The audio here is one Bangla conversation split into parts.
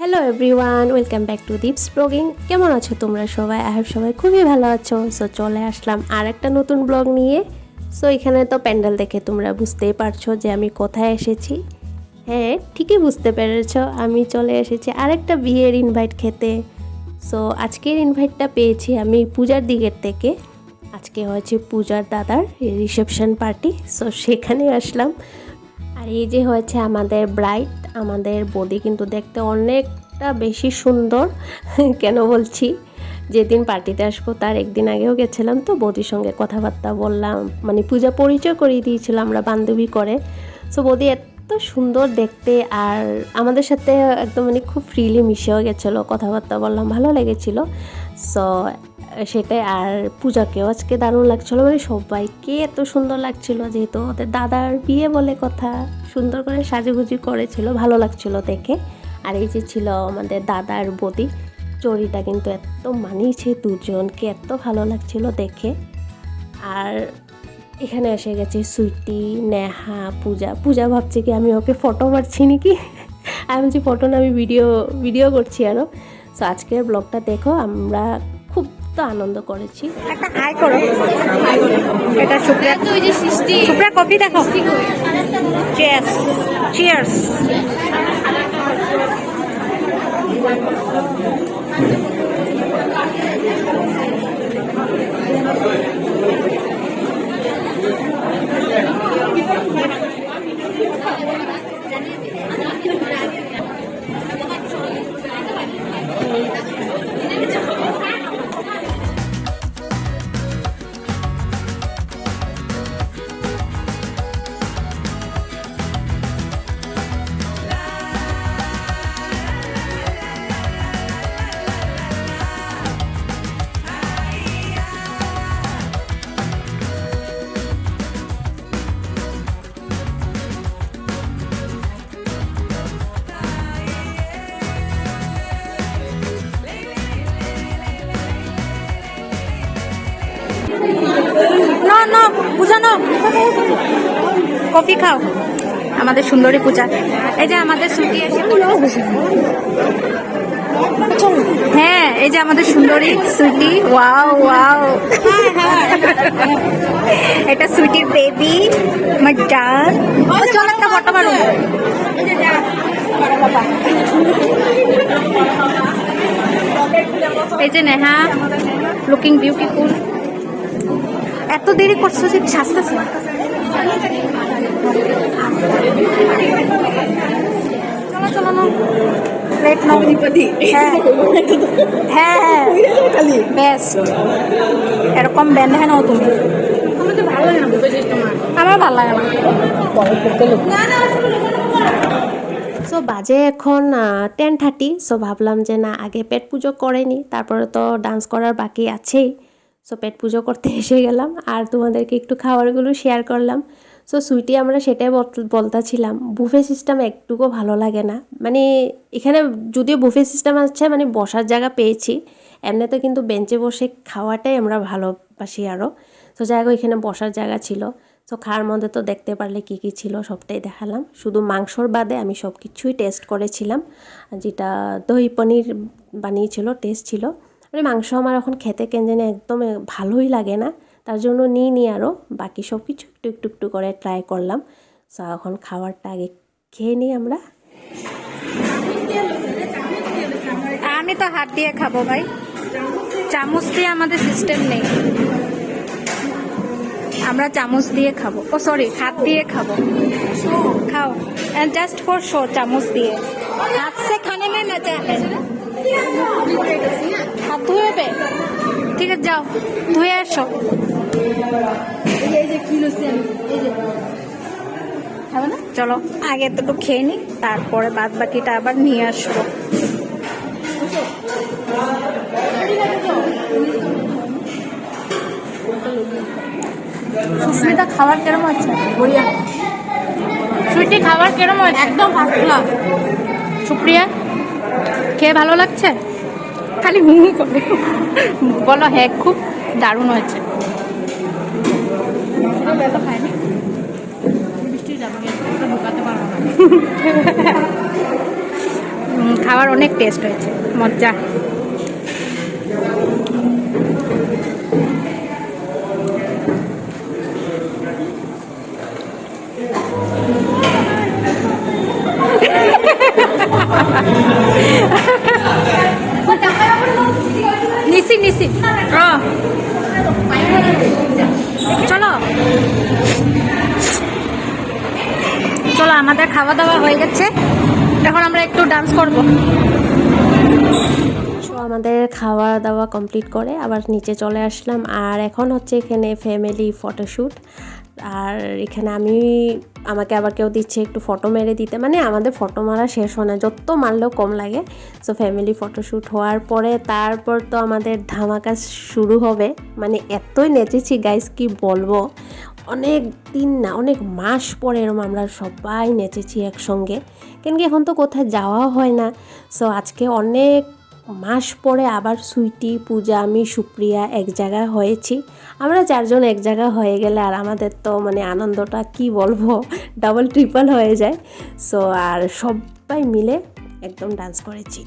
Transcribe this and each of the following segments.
Hello everyone, welcome back to Deep's blogging. কেমন আছো তোমরা সবাই? আই হোপ সবাই খুবই ভালো আছো। সো চলে আসলাম আর একটা নতুন ব্লগ নিয়ে। সো এখানে তো প্যান্ডেল দেখে তোমরা বুঝতেই পারছো যে আমি কোথায় এসেছি। হ্যাঁ, ঠিকই বুঝতে পেরেছো, আমি চলে এসেছি আরেকটা বিয়ের ইনভাইট খেতে। সো আজকের ইনভাইটটা পেয়েছি আমি পূজার দিকের থেকে। আজকে হয়েছে পূজার দাদার রিসেপশন পার্টি, সো সেখানে আসলাম। আর এই যে হয়েছে আমাদের ব্রাইড, আমাদের বৌদি কিন্তু দেখতে অনেকটা বেশি সুন্দর। কেন বলছি, যেদিন পার্টিতে আসবো তার একদিন আগেও গেছিলাম, তো বৌদির সঙ্গে কথাবার্তা বললাম, মানে পূজা পরিচয় করিয়ে দিয়েছিল আমরা বান্ধবী করে। সো বৌদি এত সুন্দর দেখতে, আর আমাদের সাথে একদম মানে খুব ফ্রিলি মিশেও গেছিলো, কথাবার্তা বললাম, ভালো লেগেছিলো। সো সেটাই। আর পূজাকেও আজকে দারুণ লাগছিলো, মানে সবাইকে এত সুন্দর লাগছিল, যেহেতু ওদের দাদার বিয়ে বলে কথা, সুন্দর করে সাজুগুজি করেছিল, ভালো লাগছিল দেখে। আর এই যে ছিল আমাদের দাদার বৌদি, চড়িটা কিন্তু এত মানিয়েছে দুজনকে, এত ভালো লাগছিল দেখে। আর এখানে এসে গেছে সুইটি, নেহা, পূজা ভাবছি কি আমি ওকে ফটো মারছি নাকি। আমি বলছি ফটো না, আমি ভিডিও করছি আরও। সো আজকের ব্লগটা দেখো, আমরা খুব তো আনন্দ করেছি। একটা হাই করো, এটা সুপ্রিয়া, সুপ্রিয়া কফি দেখো। Cheers, cheers. না না, পূজা না, কফি খাও। আমাদের সুন্দরী পূজা, এই যে আমাদের সুইটি এসে, হ্যাঁ এই যে আমাদের সুন্দরী সুইটি। ওয়াও ওয়াও, এটা সুইটির বেবি, আমার ডান। চল একটা ফটো মারো। এই যে নেহা, লুকিং বিউটিফুল। এত দেরি করছো যে সাজতেছে। চলো চলো না, প্লেট নাও। হ্যাঁ হ্যাঁ, বেস্ট। এরকম ব্যান্ড হ্যাঁ নাও তুমি। আমার ভালো লাগে না। সো বাজে এখন 10:30। সো ভাবলাম যে না, আগে পেট পুজো করে নিই, তারপরে তো ডান্স করার বাকি আছেই। সো পেট পুজো করতে এসে গেলাম, আর তোমাদেরকে একটু খাবারগুলো শেয়ার করলাম। সো সুইটি আমরা সেটাই বলতেছিলাম, বুফে সিস্টেম একটুকু ভালো লাগে না। মানে এখানে যদিও বুফে সিস্টেম আছে, মানে বসার জায়গা পেয়েছি, এমনিতে কিন্তু বেঞ্চে বসে খাওয়াটাই আমরা ভালোবাসি আরও। তো যাই হোক, এখানে বসার জায়গা ছিল। তো খাওয়ার মধ্যে তো দেখতে পারলে কী কী ছিল সবটাই দেখালাম, শুধু মাংসর বাদে আমি সব কিছুই টেস্ট করেছিলাম। যেটা দহি পনির বানিয়েছিল, টেস্ট ছিল। মানে মাংস আমার এখন খেতে কেন জানি একদম ভালোই লাগে না, তার জন্য নিই আরও বাকি সব কিছু একটু করে ট্রাই করলাম। সো এখন খাবারটা আগে খেয়ে নিই আমরা। আমি তো হাত দিয়ে খাবো ভাই, চামচ দিয়ে আমাদের সিস্টেম নেই, আমরা চামচ দিয়ে খাবো। ও সরি, হাত দিয়ে খাবো। খাও, এন্ড জাস্ট ফর শো, চামচ দিয়ে। হাত সে খানে में मजा है। হাত ধুয়ে বে, ঠিক আছে যাও ধুয়ে আসো। হবে না, চলো আগে তো খেয়ে নি, তারপরে বাদ বাকিটা আবার নিয়ে আসবো। সুস্মিতা খাবার কেরম হচ্ছে? বড়িয়া। সুইটি খাবার কেরম হচ্ছে? একদম ফার্স্ট ক্লাস। সুপ্রিয়া খেয়ে ভালো লাগছে? খালি হু হু করে বলো হ্যাঁ, খুব দারুণ হয়েছে। খাবার অনেক টেস্ট হয়েছে, মজা। নিছি নিছি চলো চলো, আমাদের খাওয়া দাওয়া হয়ে গেছে, এখন আমরা একটু ডান্স করব। সো আমাদের খাওয়া দাওয়া কমপ্লিট করে আবার নিচে চলে আসলাম। আর এখন হচ্ছে এখানে ফ্যামিলি ফটোশ্যুট। আর এখানে আমাকে আবার কেউ দিচ্ছে একটু ফটো মেরে দিতে, মানে আমাদের ফটো মারা শেষ হয় না, যত মারলেও কম লাগে। সো ফ্যামিলি ফটোশ্যুট হওয়ার পরে তারপর তো আমাদের ধামাকা শুরু হবে। মানে এতই নেচেছি গাইস, কি বলবো, অনেক দিন না, অনেক মাস পরে এরকম আমরা সবাই নেচেছি একসঙ্গে, কেন কি এখন তো কোথায় যাওয়া হয় না। সো আজকে অনেক মাস পরে আবার সুইটি, পূজা, আমি, সুপ্রিয়া এক জায়গায় হয়েছি। আমরা চারজন এক জায়গা হয়ে গেলে আর আমাদের তো মানে আনন্দটা কি বলবো, ডাবল ট্রিপল হয়ে যায়। সো আর সবাই মিলে একদম ডান্স করেছি।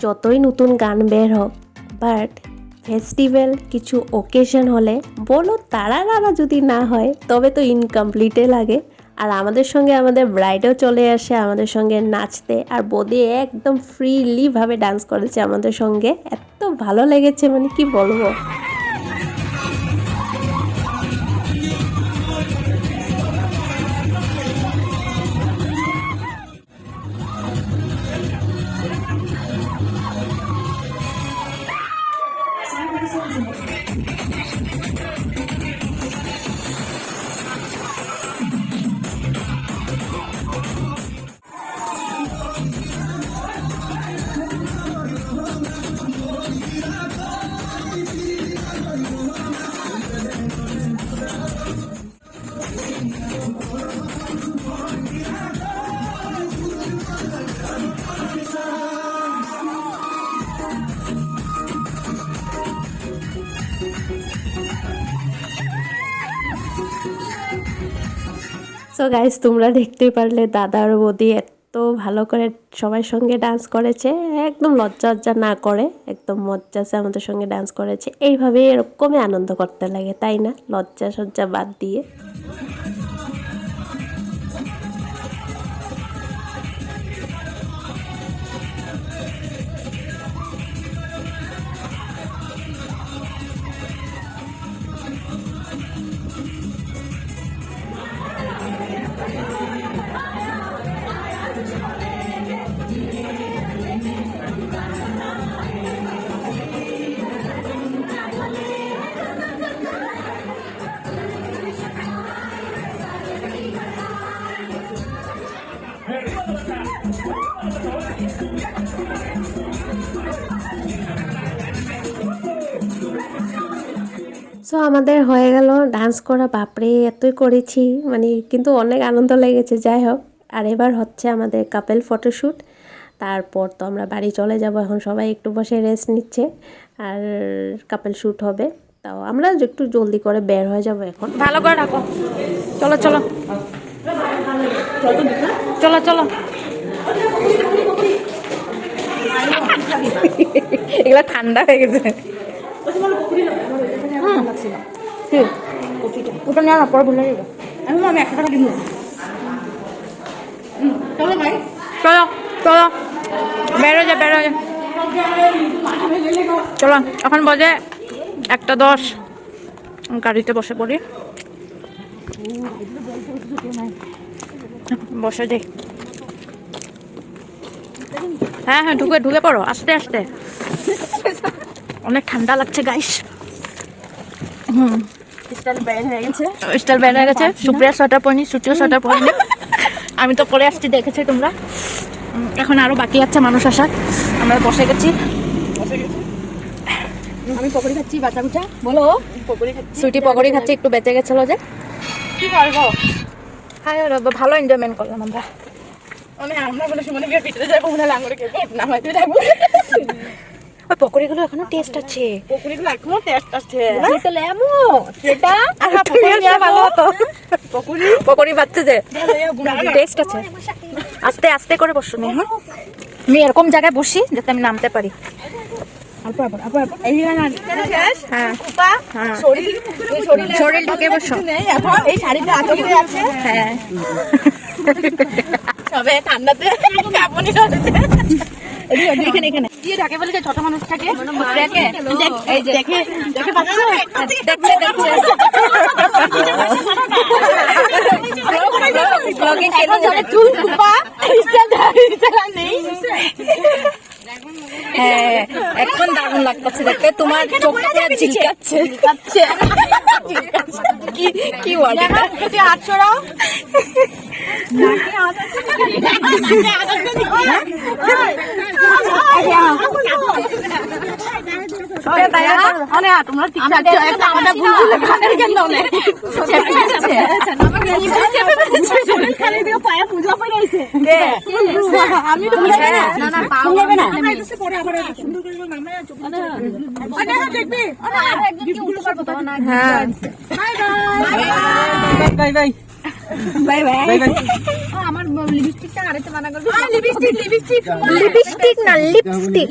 যতই নতুন গান বের হোক, বাট ফেস্টিভ্যাল কিছু ওকেশন হলে বলো তারা যদি না হয় তবে তো ইনকমপ্লিটে লাগে। আর আমাদের সঙ্গে আমাদের ব্রাইডও চলে আসে আমাদের সঙ্গে নাচতে, আর বদি একদম ফ্রিলিভাবে ডান্স করেছে আমাদের সঙ্গে, এত ভালো লেগেছে মানে কি বলবো। সো গাইস, তোমরা দেখতেই পারলে দাদা আর বৌদি এত ভালো করে সবার সঙ্গে ডান্স করেছে, একদম লজ্জা না করে একদম মজ্জাসে আমাদের সঙ্গে ডান্স করেছে। এইভাবে এরকমই আনন্দ করতে লাগে, তাই না? লজ্জা বাদ দিয়ে। সো আমাদের হয়ে গেল ডান্স করা, বাপরে এতই করেছি মানে, কিন্তু অনেক আনন্দ লেগেছে। যাই হোক, আর এবার হচ্ছে আমাদের কাপেল ফটোশ্যুট, তারপর তো আমরা বাড়ি চলে যাব। এখন সবাই একটু বসে রেস্ট নিচ্ছে, আর কাপেল শ্যুট হবে। তাও আমরা একটু জলদি করে বের হয়ে যাব এখন। ভালো করে রাখো, চলো চলো চলো চলো, এগুলা ঠান্ডা হয়ে গেছে। ওটা নেওয়া না, পরে ভুলে যাবো। আমি 100 টাকা দিব। চলো ভাই, চলো চলো, বেরো যা চলো। এখন বাজে 1:10, গাড়িতে বসে পড়ি, বসে যাই। হ্যাঁ ঢুকে পড়ো, আস্তে আস্তে, অনেক ঠান্ডা লাগছে গাইস। স্টাইল ব্যান হয়ে গেছে। সুপ্রিয়া সোয়েটার পরিনি, সুপ্রিয়া সোয়েটার পরিনি, আমি তো পরে আসছি, দেখেছি তোমরা। এখন আরো বাকি আছে মানুষ আসার, আমরা বসে গেছি। আমি পকোড়ি খাচ্ছি, বাচ্চা বুচা বলো, সুইটি পকোড়ি খাচ্ছি, একটু বেঁচে গেছিল যে, কি করবো। হ্যাঁ ভালো এনজয়মেন্ট করলাম আমরা। আমরা বলে সুমনে বিয়ে পিঠে যাবো, মনে লাঙ্গরে খেয়ে নামাইতে যাবো। ওই পকোড়িগুলো এখনো টেস্ট আছে, পকোড়িগুলো এখনো টেস্ট আছে। সেটা ভালো হতো, পকোড়ি বাচ্চা যে টেস্ট আছে। আস্তে আস্তে করে বসো নি, হ্যাঁ আমি এরকম জায়গায় বসি যাতে আমি নামতে পারি। হ্যাঁ শরীর ঢুকে বসো। এই শাড়িটা আছে হ্যাঁ তবে ঠান্ডাতে কাঁপুনি এখানে এখানে দিয়ে ঢাকে বলে যে ছোট মানুষ থাকে এই যে দেখে দেখে পাচ্ছ দেখছে চুল কুপা নেই। হ্যাঁ এখন দারুণ লাগতেছে দেখতে, তোমার চোখটা পুরো ঝিলকাচ্ছে। কি কি ওয়ার্ড এটা? হাত ছড়াও তোমরা বাই বাই বাই বাই আমার লিপস্টিকটা আরেকটা মানা করবে। লিপস্টিক না লিপস্টিক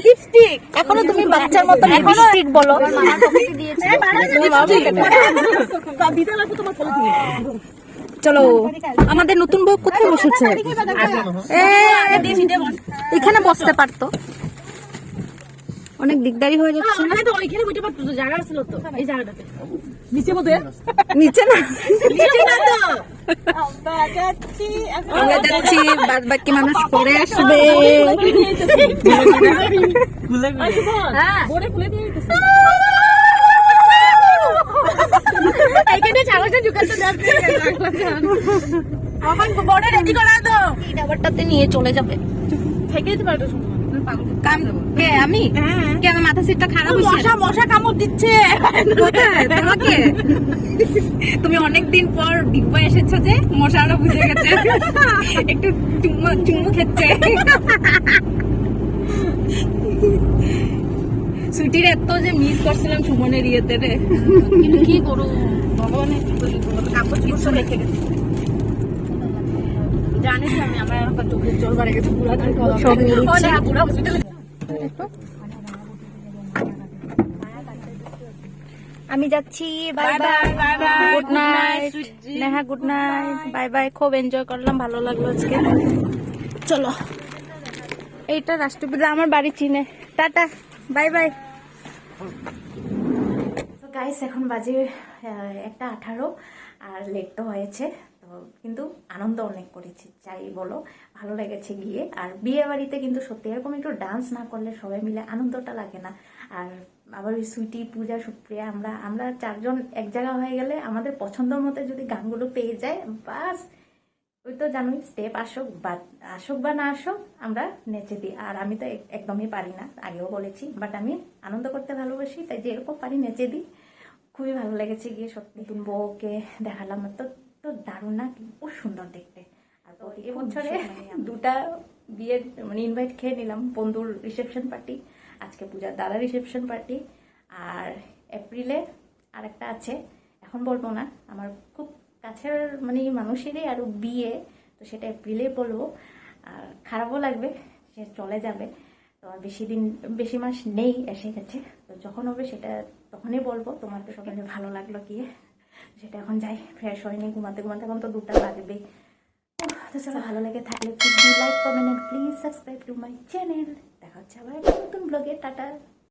এখনো তুমি বাচ্চার মতো লিপস্টিক বলো। চলো আমাদের নতুন বউ কোথায় বসেছে? এখানে বসতে পারতো, অনেক দিকদারি হয়ে যাচ্ছে। ওইখানে বইতে পারতো তো, জায়গা ছিল তো এই জায়গাটাতে নিচে বোধ নিচে না আমরা যাচ্ছি আমরা যাচ্ছি, বাদ বাকি মানুষ পরে আসবে। এইখানে চালাটা ঢুকাতে যাচ্ছে আমার বড় রেডি করা তো এই ডাবারটাতে নিয়ে চলে যাবে। থেকে দিতে পারতো কে আমি? কে আমার মাথা সিটটা খারাপ হয়েছে? মশা কামড় দিচ্ছে কোথায় তোমাকে? তুমি অনেকদিন পর বিগ বয় এসেছো যে মশারা বুঝে গেছে, একটু চুমু খেচ্ছে। ছুটির এত যে মিস করছিলাম সুমনের ইয়েতে রে, কিন্তু কি করো ভগবানের কাপড় কিছু রেখে গেছে। জানিস আমি আমার একটা চোখে জল বাড়ে গেছে পুরো সব মিলছে। পুরো হসপিটালে আমি যাচ্ছি, bye bye, good night Neha, good night, bye bye. খুব এনজয় করলাম, ভালো লাগলো আজকে। চলো এইটা রাষ্ট্রপতি আমার বাড়ি চিনে, টাটা বাই বাই। তো গাইস এখন বাজে 1:18 আর লেট তো হয়েছে, তো কিন্তু আনন্দ অনেক করেছি যাই বলো, ভালো লেগেছে গিয়ে। আর বিয়ে বাড়িতে কিন্তু সত্যি এরকম একটু ডান্স না করলে সবাই মিলে আনন্দটা লাগে না। আর আবার ওই সুইটি, পূজা, সুপ্রিয়া, আমরা চারজন এক জায়গা হয়ে গেলে আমাদের পছন্দের মতো যদি গানগুলো পেয়ে যায়, বাস ওই তো জানোই, স্টেপ আসুক বা না আসুক আমরা নেচে দিই। আর আমি তো একদমই পারি না, আগেও বলেছি, বাট আমি আনন্দ করতে ভালোবাসি, তাই যেরকম পারি নেচে দিই। খুবই ভালো লেগেছে গিয়ে সত্যি। নতুন বউকে দেখালাম, তো দারুণ না, খুব সুন্দর দেখতে। আর তো এবছরে দুটা বিয়ের মানে ইনভাইট খেয়ে নিলাম, বন্ধুর রিসেপশন পার্টি, আজকে পূজার দাদার রিসেপশন পার্টি, আর এপ্রিলে আরেকটা আছে, এখন বলবো না, আমার খুব কাছের মানে মানুষেরই আরও বিয়ে, তো সেটা এপ্রিলেই বলবো। আর খারাপও লাগবে, সে চলে যাবে, তো আর বেশি মাস নেই, এসে গেছে, তো যখন হবে সেটা তখনই বলবো। তোমার তো সকালে ভালো লাগলো গিয়ে, সেটা এখন যাই, ফ্রেশ হয়নি, ঘুমাতে এখন তো 2টা বাজবে। তো চলো, ভালো লেগে থাকলে please like, comment, please subscribe to my channel. দেখা হচ্ছে আবার নতুন ব্লগে, টাটা।